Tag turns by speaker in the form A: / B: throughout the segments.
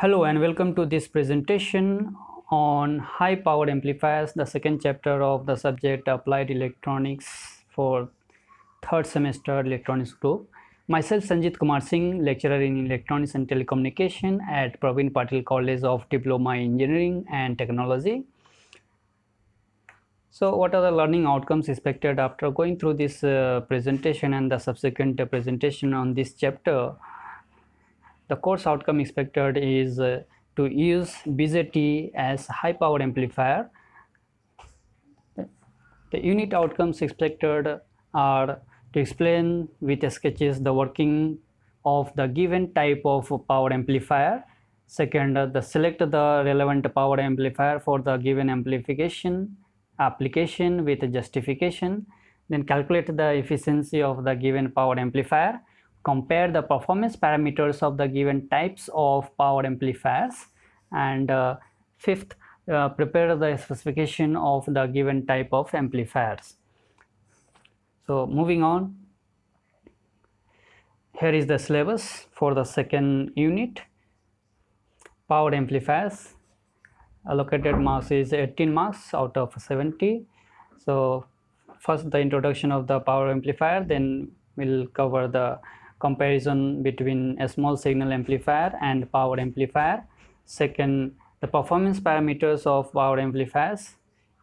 A: Hello and welcome to this presentation on high power amplifiers, the second chapter of the subject Applied Electronics for third semester electronics group. Myself Sanjit Kumar Singh, lecturer in electronics and telecommunication at Praveen Patil College of Diploma Engineering and Technology. So what are the learning outcomes expected after going through this presentation and the subsequent presentation on this chapter? The course outcome expected is to use BJT as high power amplifier. The unit outcomes expected are to explain with sketches the working of the given type of power amplifier. Second, the select the relevant power amplifier for the given amplification application with justification. Then calculate the efficiency of the given power amplifier. Compare the performance parameters of the given types of power amplifiers. And fifth, prepare the specification of the given type of amplifiers. So moving on, here is the syllabus for the second unit. Power amplifiers, allocated marks is 18 marks out of 70. So first the introduction of the power amplifier, then we'll cover the comparison between a small signal amplifier and power amplifier. Second, the performance parameters of power amplifiers,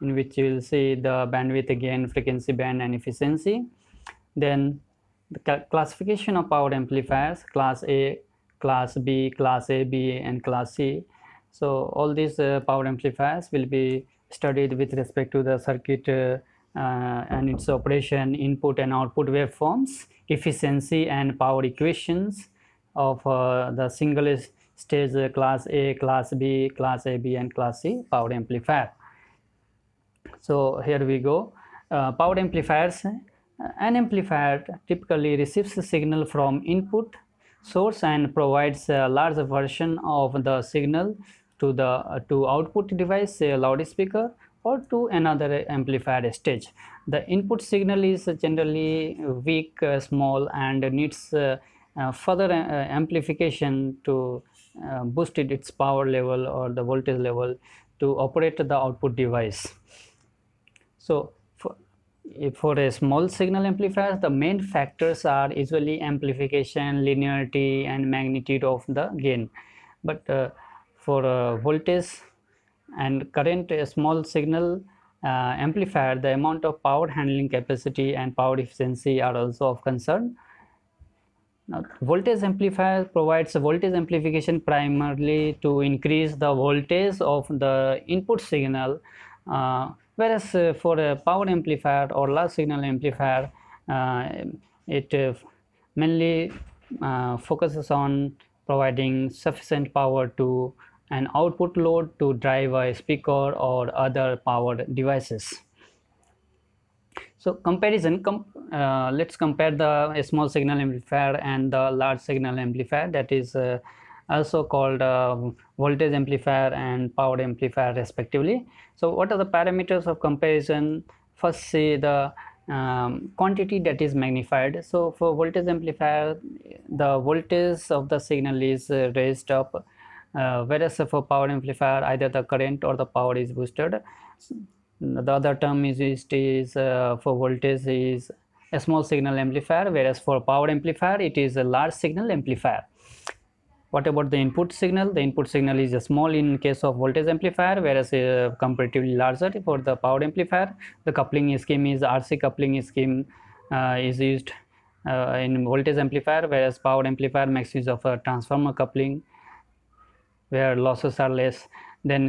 A: in which you will see the bandwidth, gain, frequency band and efficiency. Then the classification of power amplifiers, class A, class B, class AB and class C. So all these power amplifiers will be studied with respect to the circuit and its operation, input and output waveforms, efficiency and power equations of the single stage class A, class B, class AB and class C power amplifier. So here we go. Power amplifiers. An amplifier typically receives a signal from input source and provides a large version of the signal to the output device, say a loudspeaker, or to another amplifier stage. The input signal is generally weak, small, and needs further amplification to boost its power level or the voltage level to operate the output device. So for a small signal amplifier, the main factors are usually amplification, linearity, and magnitude of the gain. But for voltage and current, a small signal amplifier, the amount of power handling capacity and power efficiency are also of concern. Now, voltage amplifier provides voltage amplification primarily to increase the voltage of the input signal, whereas for a power amplifier or large signal amplifier, it mainly focuses on providing sufficient power to an output load to drive a speaker or other power devices. So comparison, let's compare the small signal amplifier and the large signal amplifier, that is also called voltage amplifier and power amplifier respectively. So what are the parameters of comparison? First, say the quantity that is magnified. So for voltage amplifier, the voltage of the signal is raised up, whereas for power amplifier, either the current or the power is boosted. The other term is used for voltage is a small signal amplifier, whereas for power amplifier it is a large signal amplifier. What about the input signal? The input signal is small in case of voltage amplifier, whereas comparatively larger for the power amplifier. The coupling scheme is RC coupling scheme is used in voltage amplifier, whereas power amplifier makes use of a transformer coupling where losses are less. Then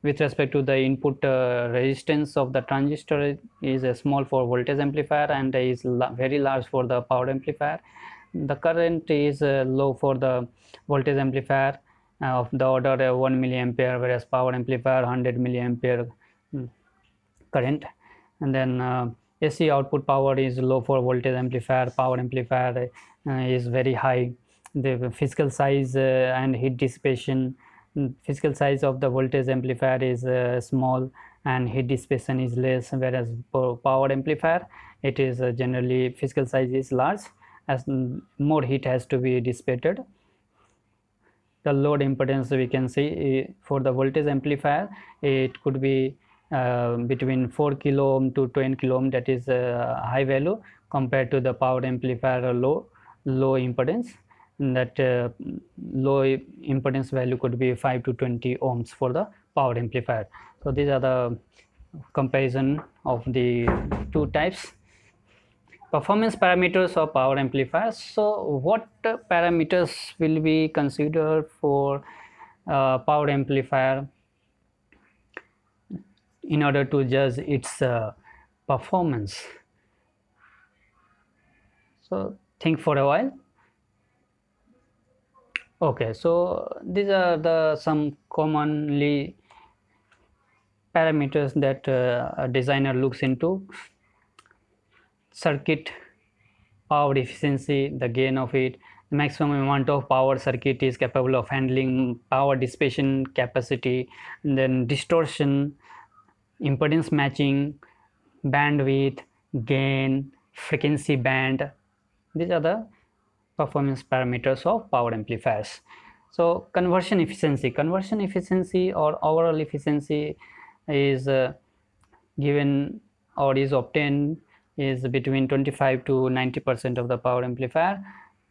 A: with respect to the input resistance of the transistor is small for voltage amplifier and is very large for the power amplifier. The current is low for the voltage amplifier of the order 1 milliampere, whereas power amplifier 100 milliampere current. And then AC output power is low for voltage amplifier. Power amplifier is very high. The physical size and heat dissipation, physical size of the voltage amplifier is small and heat dissipation is less, whereas for power amplifier it is generally physical size is large, as more heat has to be dissipated. the load impedance we can see for the voltage amplifier, it could be between 4 kilo ohm to 10 kilo ohm, that is a high value, compared to the power amplifier low impedance, that low impedance value could be 5 to 20 ohms for the power amplifier. So these are the comparison of the two types. Performance parameters of power amplifiers. So what parameters will be considered for power amplifier in order to judge its performance? So think for a while. Okay, so these are the some commonly parameters that a designer looks into: circuit power efficiency, the gain of it, the maximum amount of power circuit is capable of handling, power dissipation capacity, and then distortion, impedance matching, bandwidth, gain, frequency band. These are the performance parameters of power amplifiers. So conversion efficiency or overall efficiency is given or is obtained is between 25 to 90% of the power amplifier.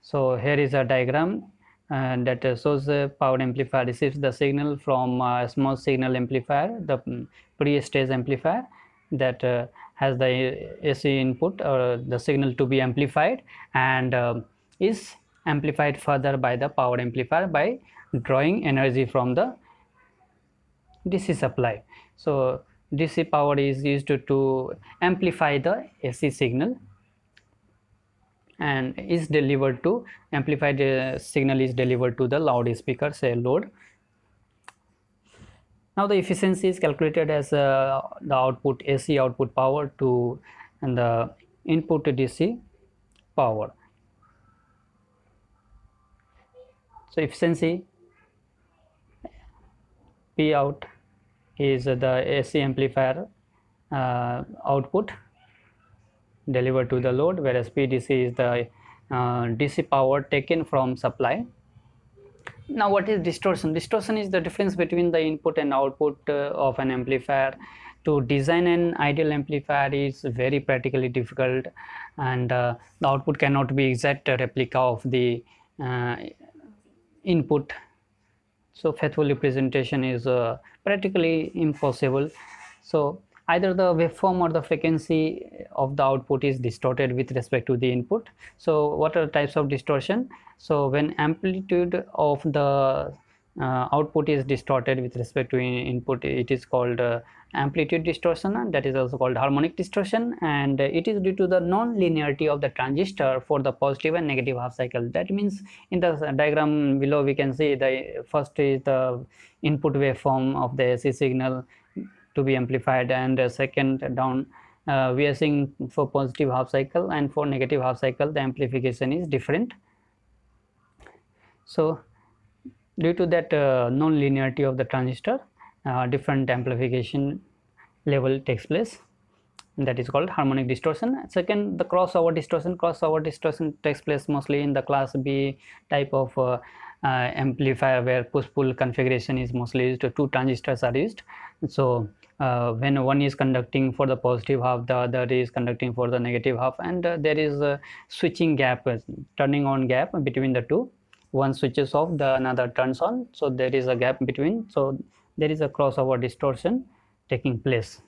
A: So here is a diagram that shows the power amplifier receives the signal from a small signal amplifier, the pre-stage amplifier that has the AC input or the signal to be amplified, and is amplified further by the power amplifier by drawing energy from the DC supply. So DC power is used to amplify the AC signal and is delivered to amplified signal is delivered to the loudspeaker, say load. Now the efficiency is calculated as the output AC output power to and the input DC power. So efficiency P out is the AC amplifier output delivered to the load, whereas PDC is the DC power taken from supply. Now what is distortion? Distortion is the difference between the input and output of an amplifier. To design an ideal amplifier is very practically difficult, and the output cannot be exact replica of the input. So faithful representation is practically impossible. So either the waveform or the frequency of the output is distorted with respect to the input. So what are the types of distortion? So when amplitude of the output is distorted with respect to input, it is called amplitude distortion, and that is also called harmonic distortion, and it is due to the non-linearity of the transistor for the positive and negative half cycle. That means in the diagram below we can see the first is the input waveform of the AC signal to be amplified, and second down we are seeing for positive half cycle, and for negative half cycle the amplification is different. So due to that non-linearity of the transistor, different amplification level takes place, and that is called harmonic distortion. Second, the crossover distortion. Crossover distortion takes place mostly in the class B type of amplifier, where push-pull configuration is mostly used. Two transistors are used. So when one is conducting for the positive half, the other is conducting for the negative half, and there is a switching gap, turning on gap between the two. One switches off, the another turns on, so there is a gap between. So there is a crossover distortion taking place.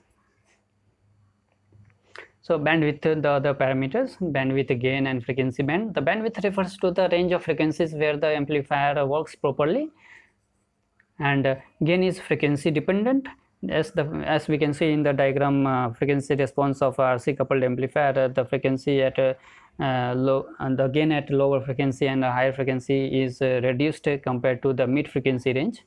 A: So bandwidth, the other parameters, bandwidth, gain, and frequency band. The bandwidth refers to the range of frequencies where the amplifier works properly, and gain is frequency dependent. As we can see in the diagram, frequency response of RC coupled amplifier, the frequency at low and the gain at lower frequency and a higher frequency is reduced compared to the mid frequency range.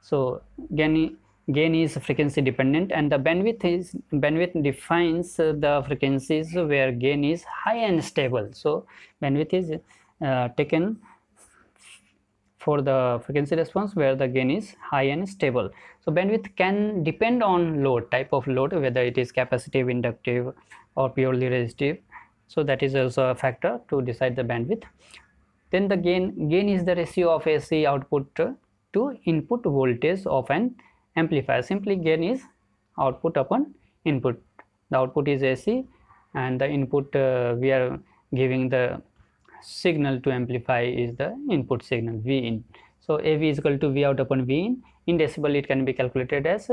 A: So gain is frequency dependent, and the bandwidth defines the frequencies where gain is high and stable. So bandwidth is taken for the frequency response where the gain is high and stable. So bandwidth can depend on load, type of load, whether it is capacitive, inductive, or purely resistive. So that is also a factor to decide the bandwidth. Then the gain is the ratio of AC output to input voltage of an amplifier. Simply gain is output upon input. The output is AC and the input we are giving the signal to amplify is the input signal V in. So AV is equal to V out upon V in. In decibel it can be calculated as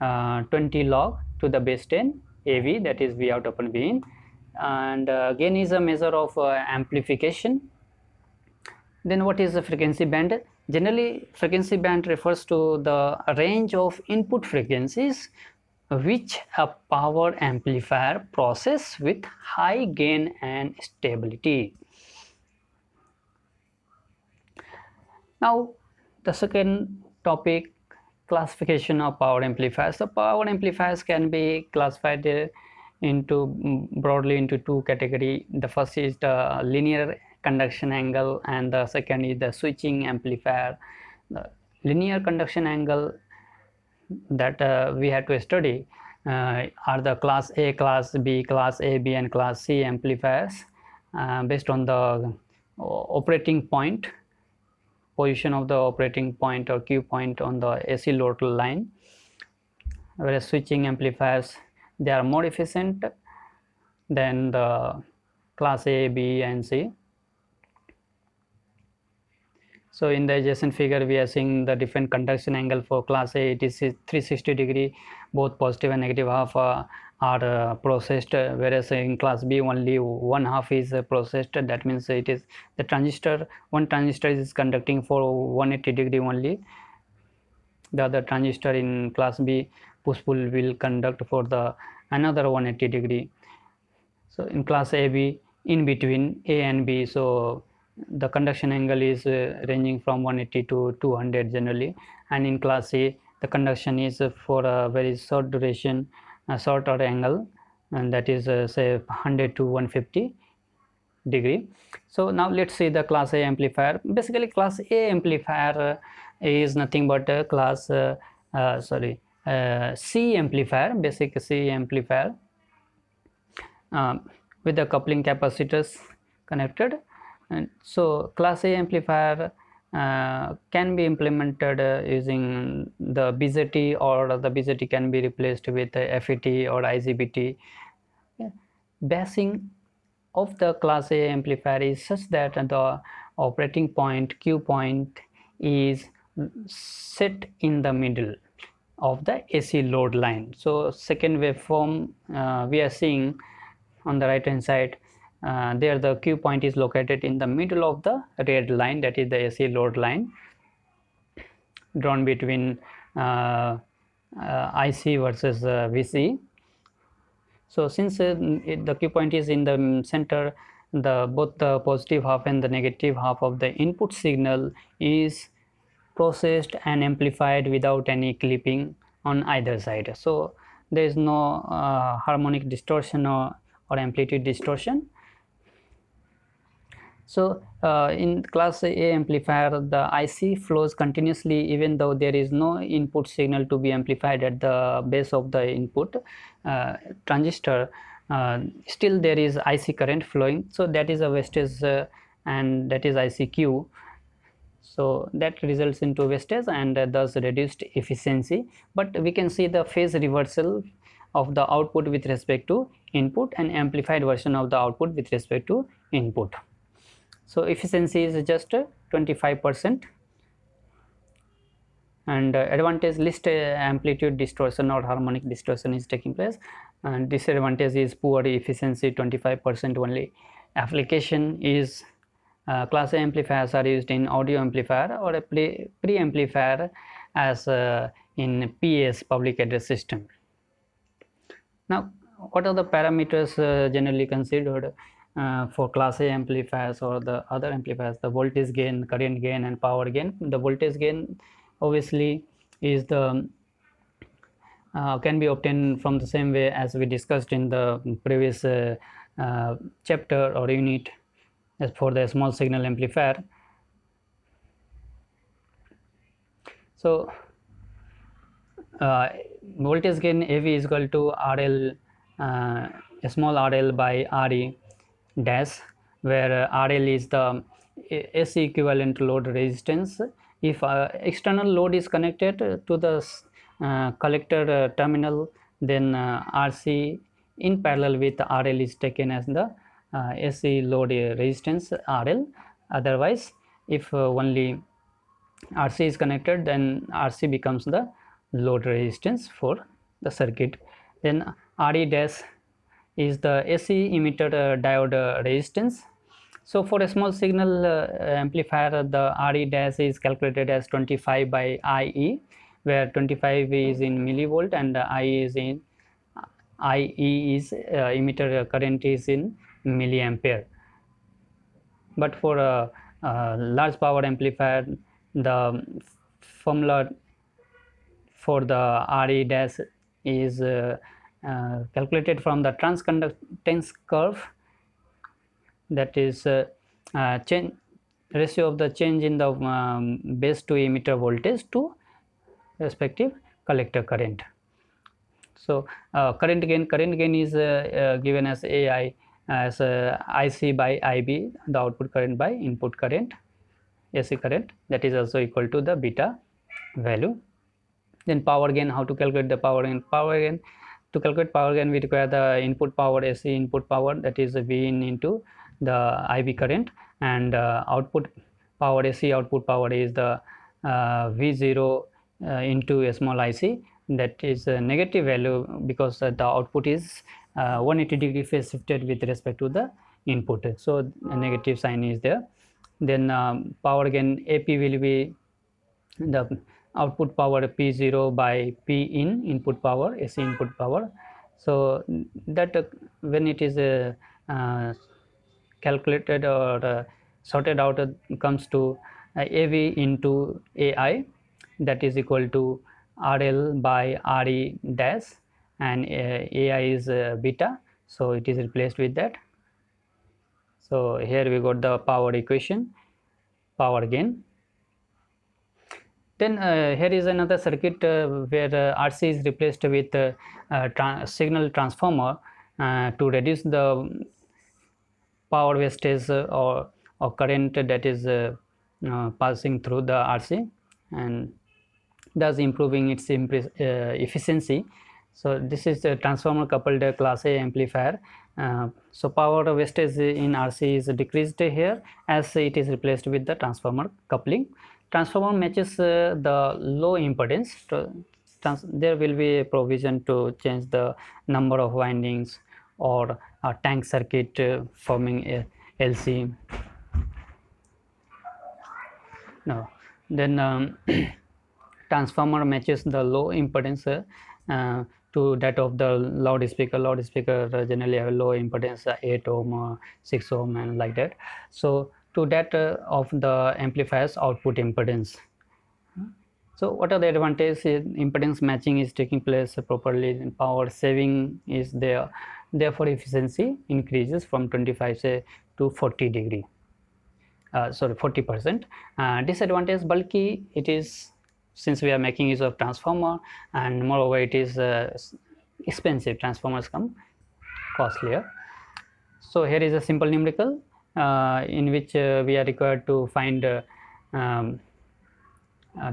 A: 20 log to the base 10 AV, that is V out upon V in. And gain is a measure of amplification. Then what is the frequency band? Generally frequency band refers to the range of input frequencies which a power amplifier process with high gain and stability. Now the second topic, classification of power amplifiers. So power amplifiers can be classified broadly into two categories. The first is the linear conduction angle and the second is the switching amplifier. The linear conduction angle that we have to study are the class A, class B, class AB and class C amplifiers based on the operating point, position of the operating point or Q point on the AC load line. Whereas switching amplifiers, they are more efficient than the class A, B and C. So in the adjacent figure we are seeing the different conduction angle. For class A it is 360 degree, both positive and negative half are processed, whereas in class B only one half is processed. That means it is the transistor, one transistor is conducting for 180 degree only. The other transistor in class B push pull will conduct for the another 180 degree. So in class AB, in between A and B, so the conduction angle is ranging from 180 to 200 generally, and in class A the conduction is for a very short duration, a shorter angle, and that is say 100 to 150 degree. So now let's see the class A amplifier. Basically class A amplifier is nothing but a class C amplifier, basic C amplifier with the coupling capacitors connected. And so class A amplifier can be implemented using the BJT, or the BJT can be replaced with FET or IGBT. Basing of the class A amplifier is such that the operating point Q point is set in the middle of the AC load line. So second waveform we are seeing on the right hand side, there the Q point is located in the middle of the red line, that is the AC load line drawn between IC versus VC. So since the Q point is in the center, both the positive half and the negative half of the input signal is processed and amplified without any clipping on either side. So there is no harmonic distortion or amplitude distortion. So in class A amplifier, the IC flows continuously even though there is no input signal to be amplified at the base of the input transistor. Still there is IC current flowing, so that is a wastage and that is ICQ. So that results into wastage and thus reduced efficiency. But we can see the phase reversal of the output with respect to input and amplified version of the output with respect to input. So efficiency is just 25%, and advantage least amplitude distortion or harmonic distortion is taking place, and disadvantage is poor efficiency, 25% only. Application is class A amplifiers are used in audio amplifier or a pre-amplifier as in PAS, public address system. Now what are the parameters generally considered for class A amplifiers or the other amplifiers? The voltage gain, current gain and power gain. The voltage gain obviously is the can be obtained from the same way as we discussed in the previous chapter or unit as for the small signal amplifier. So voltage gain AV is equal to RL, small RL by RE dash, where RL is the AC equivalent load resistance. If external load is connected to the collector terminal, then RC in parallel with RL is taken as the AC load resistance RL. Otherwise, if only RC is connected, then RC becomes the load resistance for the circuit. Then RE dash is the AC emitter diode resistance. So for a small signal amplifier, the RE dash is calculated as 25 by IE, where 25 is in millivolt and IE is emitter current is in milliampere. But for a large power amplifier, the formula for the RE dash is calculated from the transconductance curve, that is change ratio of the change in the base to emitter voltage to respective collector current. So current gain is given as AI as IC by IB, the output current by input current, AC current, that is also equal to the beta value. Then power gain, how to calculate the power gain? To calculate power gain, we require the input power, AC input power, that is V in into the IB current, and output power, AC output power is the V0 into a small IC, that is a negative value because the output is 180 degree phase shifted with respect to the input, so a negative sign is there. Then power gain AP will be the output power P0 by P in input power, AC input power. So that when it is calculated or sorted out, comes to AV into AI, that is equal to RL by RE dash, and AI is beta, so it is replaced with that. So here we got the power equation, power gain. Then here is another circuit where RC is replaced with signal transformer to reduce the power wastage or current that is passing through the RC, and thus improving its efficiency. So this is a transformer coupled class A amplifier. So power wastage in RC is decreased here as it is replaced with the transformer coupling. Transformer matches the low impedance. There will be a provision to change the number of windings or a tank circuit forming a LC. Now then transformer matches the low impedance to that of the loudspeaker. Loudspeaker generally have a low impedance 8 ohm, 6 ohm, and like that. So to that of the amplifier's output impedance. So what are the advantages? Impedance matching is taking place properly, and power saving is there, therefore efficiency increases from 25 say to 40 degree, 40%. Disadvantage, bulky it is, since we are making use of transformer, and moreover it is expensive. Transformers come costlier. So here is a simple numerical in which we are required to find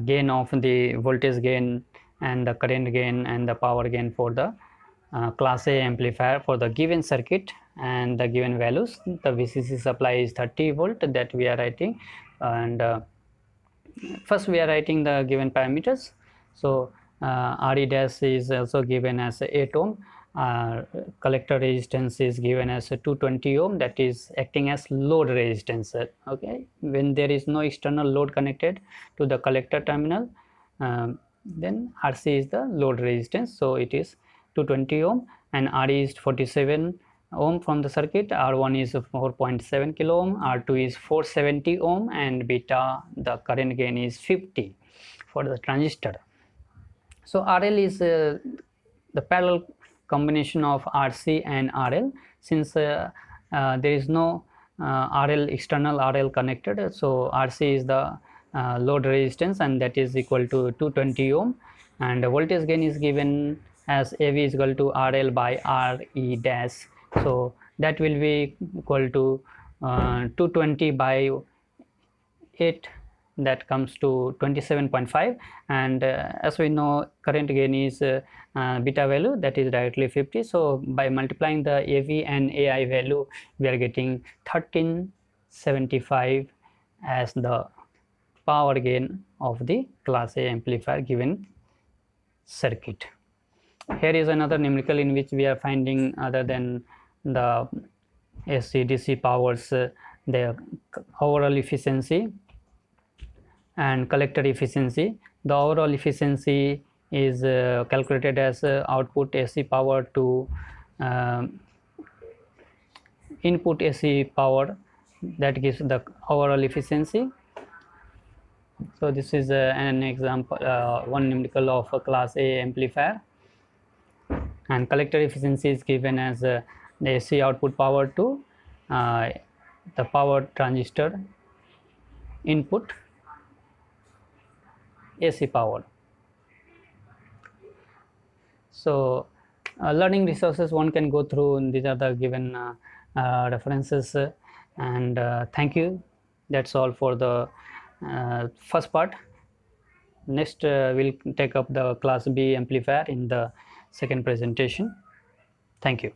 A: gain of the voltage gain and the current gain and the power gain for the class A amplifier for the given circuit and the given values. The VCC supply is 30 volt that we are writing, and first we are writing the given parameters. So RE dash is also given as 8 ohm. Collector resistance is given as 220 ohm, that is acting as load resistance. Okay, when there is no external load connected to the collector terminal, then RC is the load resistance, so it is 220 ohm, and RE is 47 ohm from the circuit, R1 is 4.7 kilo ohm, R2 is 470 ohm, and beta, the current gain, is 50 for the transistor. So RL is the parallel combination of RC and RL. Since there is no external RL connected, so RC is the load resistance, and that is equal to 220 ohm, and the voltage gain is given as AV is equal to RL by RE dash, so that will be equal to 220 by 8, that comes to 27.5, and as we know current gain is beta value, that is directly 50. So by multiplying the AV and AI value, we are getting 1375 as the power gain of the class A amplifier given circuit. Here is another numerical in which we are finding, other than the AC DC powers, the overall efficiency and collector efficiency. The overall efficiency is calculated as output AC power to input AC power, that gives the overall efficiency. So this is an example, one numerical of a class A amplifier, and collector efficiency is given as the AC output power to the power transistor input AC power. So learning resources one can go through, and these are the given references, and thank you. That's all for the first part. Next we'll take up the class B amplifier in the second presentation. Thank you.